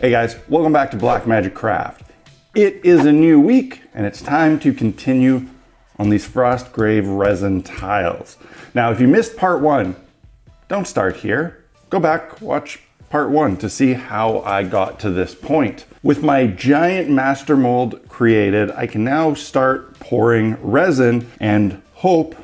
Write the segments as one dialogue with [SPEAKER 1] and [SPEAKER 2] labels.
[SPEAKER 1] Hey guys, welcome back to Black Magic Craft. It is a new week and it's time to continue on these Frostgrave resin tiles. Now, if you missed part one, don't start here. Go back, watch part one to see how I got to this point. With my giant master mold created, I can now start pouring resin and hope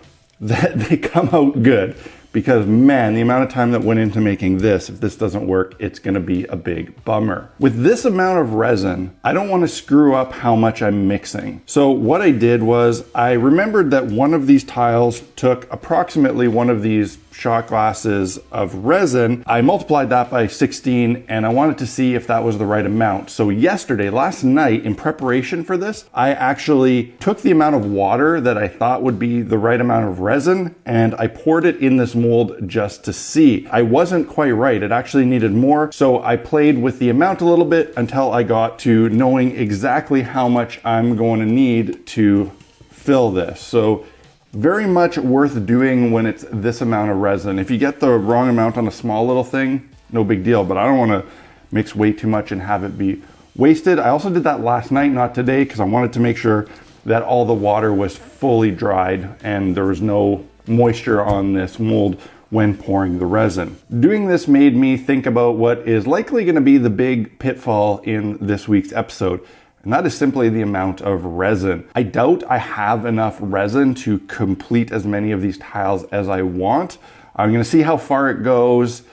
[SPEAKER 1] that they come out good. Because man, the amount of time that went into making this, if this doesn't work, it's gonna be a big bummer. With this amount of resin, I don't wanna screw up how much I'm mixing. So what I did was, I remembered that one of these tiles took approximately one of these shot glasses of resin. I multiplied that by 16 and I wanted to see if that was the right amount. So last night, in preparation for this, I actually took the amount of water that I thought would be the right amount of resin and I poured it in this mold just to see. I wasn't quite right, it actually needed more. So I played with the amount a little bit until I got to knowing exactly how much I'm going to need to fill this. So very much worth doing when it's this amount of resin. If you get the wrong amount on a small little thing, no big deal, but I don't want to mix way too much and have it be wasted. I also did that last night, not today, because I wanted to make sure that all the water was fully dried and there was no moisture on this mold when pouring the resin. Doing this made me think about what is likely going to be the big pitfall in this week's episode. And that is simply the amount of resin. I doubt I have enough resin to complete as many of these tiles as I want. I'm gonna see how far it goes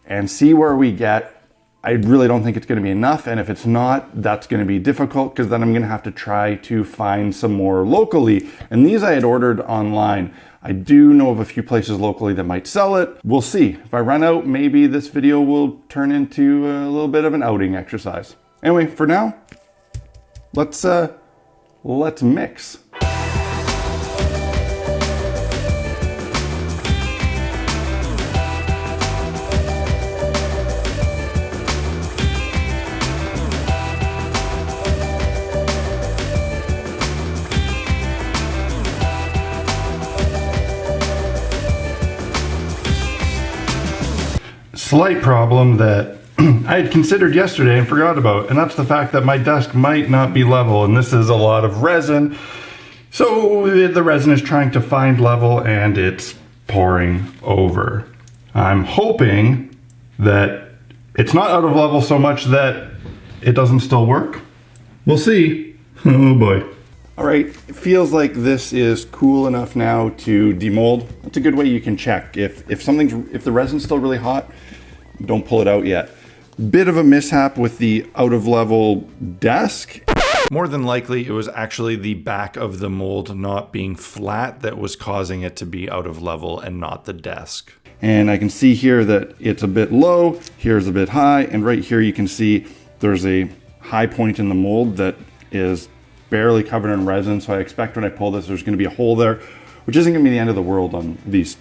[SPEAKER 1] and see where we get. I really don't think it's gonna be enough, and if it's not, that's gonna be difficult because then I'm gonna have to try to find some more locally. And these I had ordered online. I do know of a few places locally that might sell it. We'll see. If I run out, maybe this video will turn into a little bit of an outing exercise. Anyway, for now, let's mix. Slight problem that I had considered yesterday and forgot about, and that's the fact that my desk might not be level, and this is a lot of resin. So the resin is trying to find level and it's pouring over. I'm hoping that it's not out of level so much that it doesn't still work. We'll see. Oh boy. All right, it feels like this is cool enough now to demold. That's a good way you can check. If the resin's still really hot, don't pull it out yet. Bit of a mishap with the out of level desk. More than likely, it was actually the back of the mold not being flat that was causing it to be out of level and not the desk. And I can see here that it's a bit low, here's a bit high, and right here you can see there's a high point in the mold that is barely covered in resin. So I expect when I pull this, there's gonna be a hole there, which isn't gonna be the end of the world on these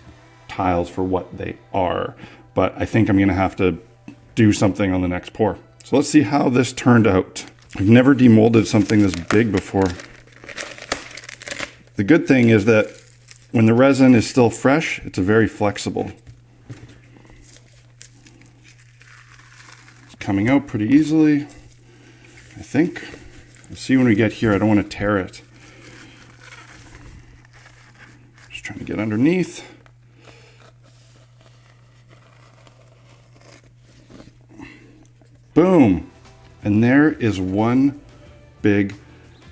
[SPEAKER 1] tiles for what they are. But I think I'm gonna have to do something on the next pour. So let's see how this turned out. I've never demolded something this big before. The good thing is that when the resin is still fresh, it's very flexible. It's coming out pretty easily, I think. We'll see when we get here. I don't want to tear it. Just trying to get underneath. Boom. And there is one big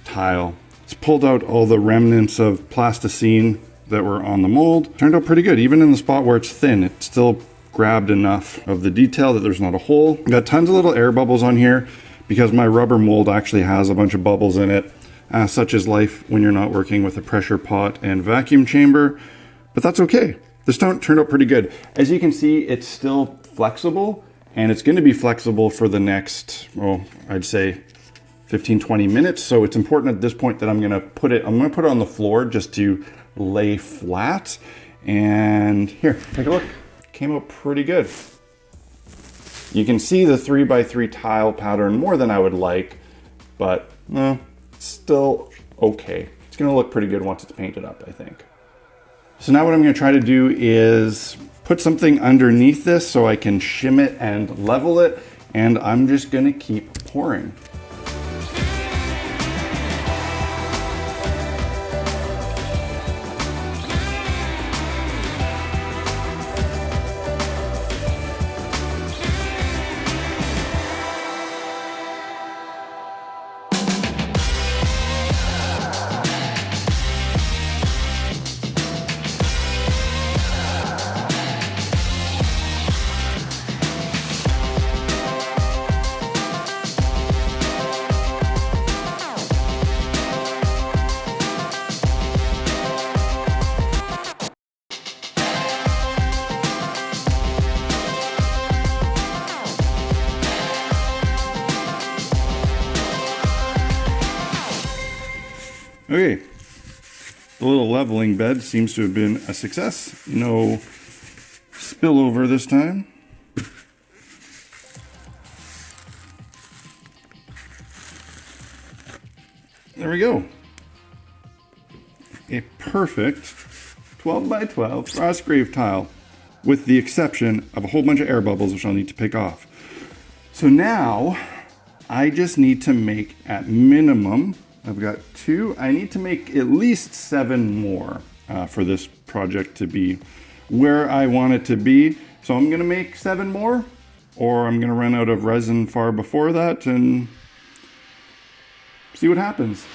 [SPEAKER 1] tile. It's pulled out all the remnants of plasticine that were on the mold. Turned out pretty good. Even in the spot where it's thin, it still grabbed enough of the detail that there's not a hole. Got tons of little air bubbles on here because my rubber mold actually has a bunch of bubbles in it. Such is life when you're not working with a pressure pot and vacuum chamber, but that's okay. This turned out pretty good. As you can see, it's still flexible. And it's going to be flexible for the next, well, I'd say 15, 20 minutes. So it's important at this point that I'm going to put it on the floor just to lay flat. And here, take a look. Came out pretty good. You can see the 3x3 tile pattern more than I would like, but it's still okay. It's going to look pretty good once it's painted up, I think. So now what I'm going to try to do is put something underneath this so I can shim it and level it, and I'm just gonna keep pouring. Okay, the little leveling bed seems to have been a success. No spillover this time. There we go. A perfect 12 by 12 Frostgrave tile, with the exception of a whole bunch of air bubbles, which I'll need to pick off. So now I just need to make, at minimum, I've got 2. I need to make at least 7 more for this project to be where I want it to be. So I'm gonna make 7 more, or I'm gonna run out of resin far before that and see what happens.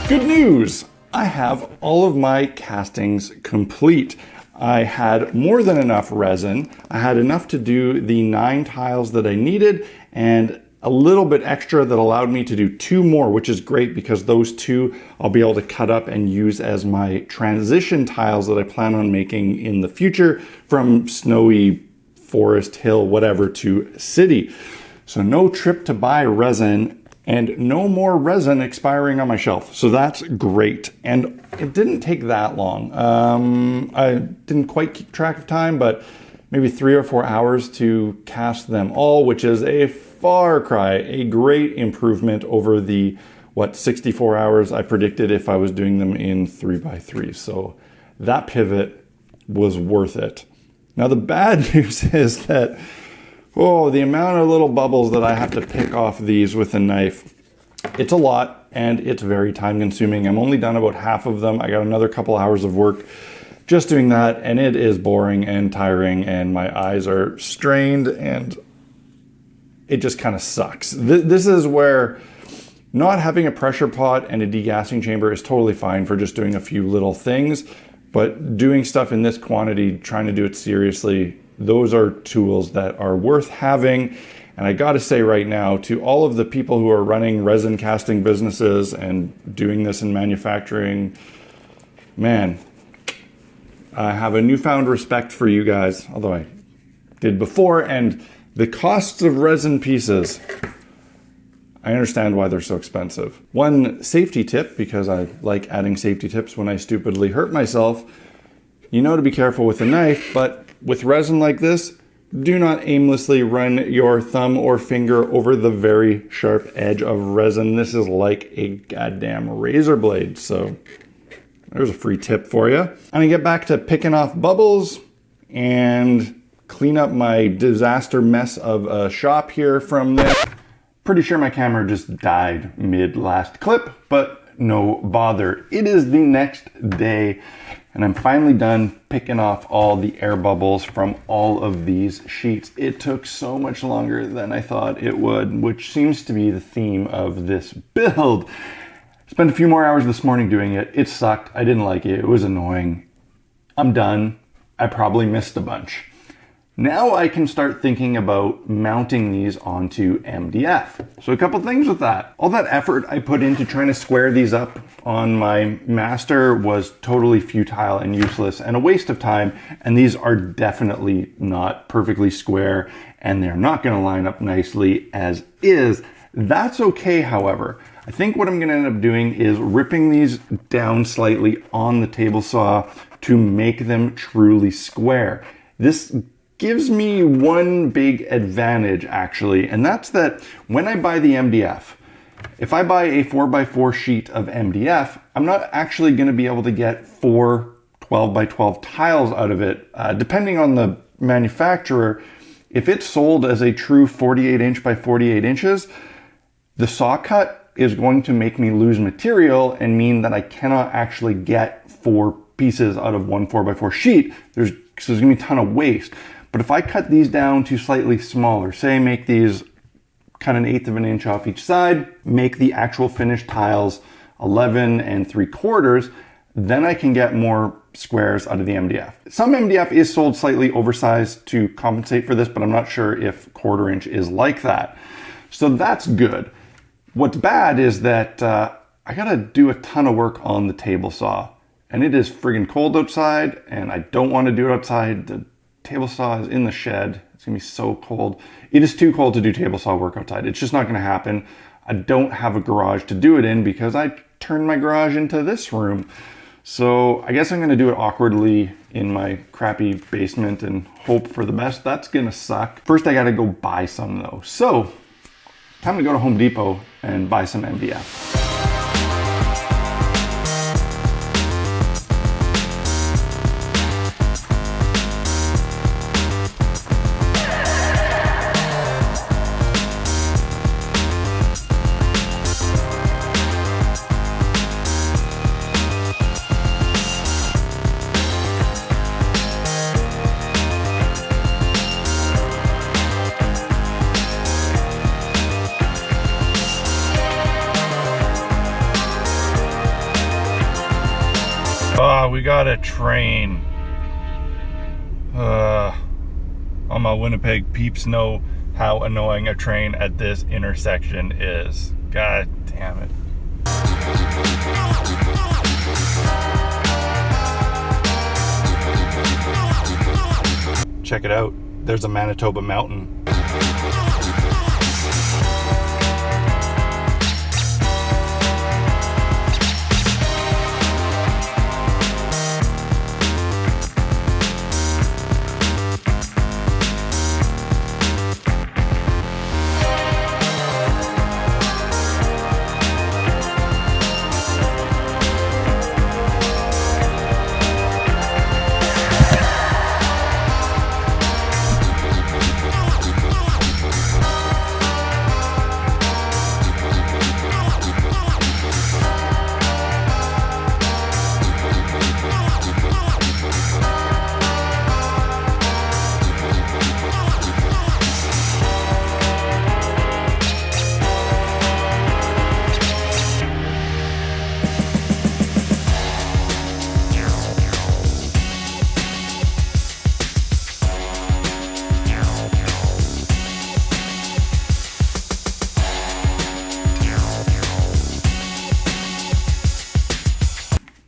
[SPEAKER 1] Good news! I have all of my castings complete. I had more than enough resin. I had enough to do the 9 tiles that I needed and a little bit extra that allowed me to do 2 more, which is great because those 2 I'll be able to cut up and use as my transition tiles that I plan on making in the future from snowy, forest, hill, whatever to city. So no trip to buy resin and no more resin expiring on my shelf. So that's great. And it didn't take that long. I didn't quite keep track of time, but maybe 3 or 4 hours to cast them all, which is a far cry, a great improvement over the, 64 hours I predicted if I was doing them in 3x3. So that pivot was worth it. Now the bad news is that the amount of little bubbles that I have to pick off these with a knife, it's a lot and it's very time consuming. I'm only done about half of them. I got another couple hours of work just doing that, and it is boring and tiring and my eyes are strained and it just kind of sucks. This is where not having a pressure pot and a degassing chamber is totally fine for just doing a few little things, but doing stuff in this quantity, trying to do it seriously, those are tools that are worth having. And I gotta say right now, to all of the people who are running resin casting businesses and doing this in manufacturing, man, I have a newfound respect for you guys, although I did before. And the costs of resin pieces, I understand why they're so expensive. One safety tip, because I like adding safety tips when I stupidly hurt myself, you know to be careful with a knife, but with resin like this, do not aimlessly run your thumb or finger over the very sharp edge of resin. This is like a goddamn razor blade. So there's a free tip for you. I'm gonna get back to picking off bubbles and clean up my disaster mess of a shop here from this. Pretty sure my camera just died mid last clip, but no bother. It is the next day and I'm finally done picking off all the air bubbles from all of these sheets. It took so much longer than I thought it would, which seems to be the theme of this build. Spent a few more hours this morning doing it. It sucked. I didn't like it. It was annoying. I'm done. I probably missed a bunch. Now I can start thinking about mounting these onto MDF. So a couple things with that. All that effort I put into trying to square these up on my master was totally futile and useless and a waste of time. And these are definitely not perfectly square and they're not gonna line up nicely as is. That's okay, however. I think what I'm gonna end up doing is ripping these down slightly on the table saw to make them truly square. This gives me one big advantage actually, and that's that when I buy the MDF, if I buy a 4x4 sheet of MDF, I'm not actually gonna be able to get 4 12x12 tiles out of it, depending on the manufacturer. If it's sold as a true 48 inch by 48 inches, the saw cut is going to make me lose material and mean that I cannot actually get 4 pieces out of one 4x4 sheet. There's gonna be a ton of waste. But if I cut these down to slightly smaller, say make these cut 1/8 of an inch off each side, make the actual finished tiles 11 3/4, then I can get more squares out of the MDF. Some MDF is sold slightly oversized to compensate for this, but I'm not sure if 1/4 inch is like that. So that's good. What's bad is that I gotta do a ton of work on the table saw, and it is friggin' cold outside, and I don't want to do it outside. The table saw is in the shed. It's gonna be so cold. It is too cold to do table saw work outside. It's just not gonna happen. I don't have a garage to do it in because I turned my garage into this room. So I guess I'm gonna do it awkwardly in my crappy basement and hope for the best. That's gonna suck. First I gotta go buy some though. So time to go to Home Depot and buy some MDF. Oh, we got a train. All my Winnipeg peeps know how annoying a train at this intersection is. God damn it. Check it out. There's a Manitoba mountain.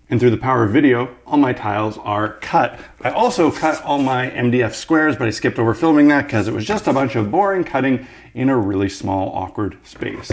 [SPEAKER 1] And through the power of video, all my tiles are cut. I also cut all my MDF squares, but I skipped over filming that because it was just a bunch of boring cutting in a really small, awkward space.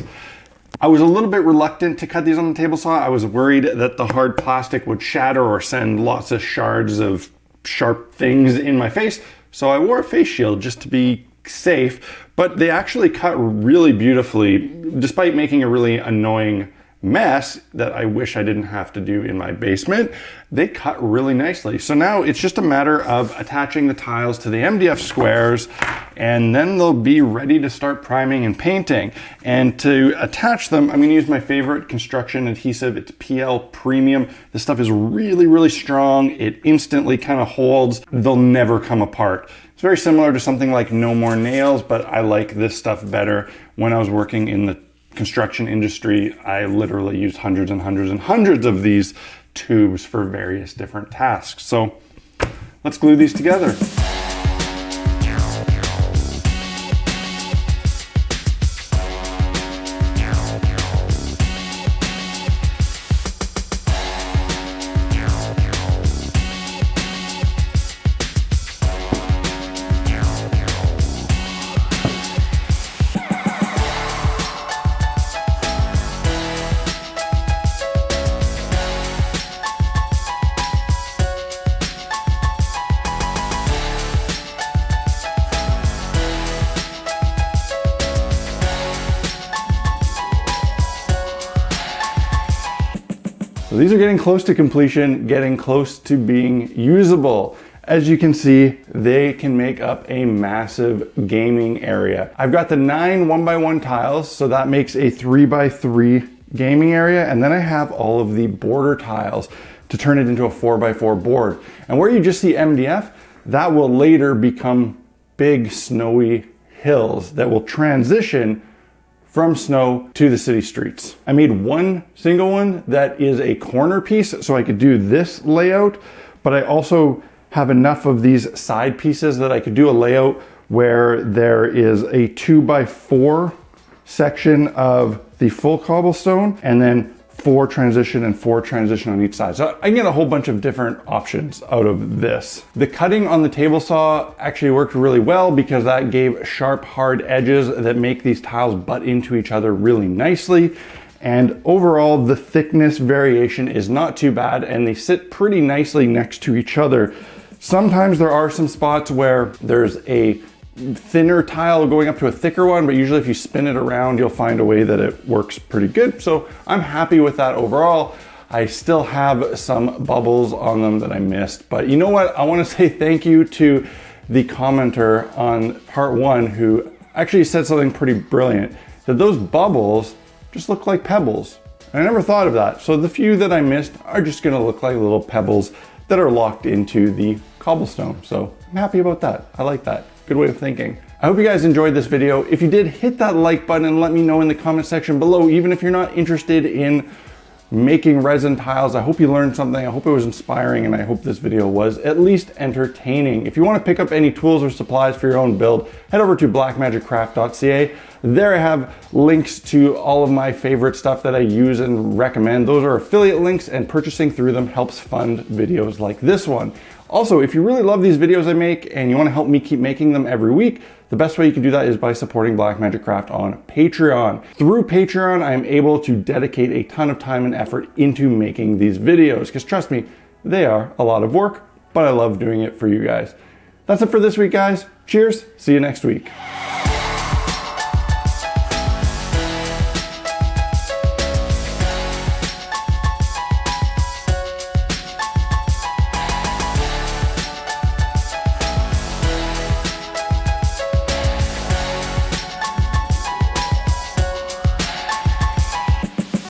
[SPEAKER 1] I was a little bit reluctant to cut these on the table saw. I was worried that the hard plastic would shatter or send lots of shards of sharp things in my face. So I wore a face shield just to be safe, but they actually cut really beautifully, despite making a really annoying mess that I wish I didn't have to do in my basement. They cut really nicely. So now it's just a matter of attaching the tiles to the MDF squares, and then they'll be ready to start priming and painting. And to attach them, I'm gonna use my favorite construction adhesive. It's PL Premium. This stuff is really, really strong. It instantly kind of holds. They'll never come apart. It's very similar to something like No More Nails, but I like this stuff better. When I was working in the construction industry, I literally used hundreds and hundreds and hundreds of these tubes for various different tasks. So let's glue these together. So these are getting close to completion, getting close to being usable. As you can see, they can make up a massive gaming area. I've got the 9 1x1 tiles, so that makes a 3x3 gaming area. And then I have all of the border tiles to turn it into a 4x4 board. And where you just see MDF, that will later become big snowy hills that will transition from snow to the city streets. I made one single one that is a corner piece so I could do this layout, but I also have enough of these side pieces that I could do a layout where there is a 2x4 section of the full cobblestone and then 4 transition and 4 transition on each side. So I can get a whole bunch of different options out of this. The cutting on the table saw actually worked really well because that gave sharp, hard edges that make these tiles butt into each other really nicely. And overall, the thickness variation is not too bad and they sit pretty nicely next to each other. Sometimes there are some spots where there's a thinner tile going up to a thicker one, but usually if you spin it around, you'll find a way that it works pretty good. So I'm happy with that overall. I still have some bubbles on them that I missed, but you know what? I want to say thank you to the commenter on part 1 who actually said something pretty brilliant, that those bubbles just look like pebbles. I never thought of that. So the few that I missed are just gonna look like little pebbles that are locked into the cobblestone. So I'm happy about that. I like that. Good way of thinking. I hope you guys enjoyed this video. If you did, hit that like button and let me know in the comment section below, even if you're not interested in making resin tiles. I hope you learned something. I hope it was inspiring, and I hope this video was at least entertaining. If you want to pick up any tools or supplies for your own build, head over to blackmagiccraft.ca. There I have links to all of my favorite stuff that I use and recommend. Those are affiliate links, and purchasing through them helps fund videos like this one. Also, if you really love these videos I make and you want to help me keep making them every week, the best way you can do that is by supporting Blackmagic Craft on Patreon. Through Patreon, I am able to dedicate a ton of time and effort into making these videos, because trust me, they are a lot of work, but I love doing it for you guys. That's it for this week, guys. Cheers. See you next week.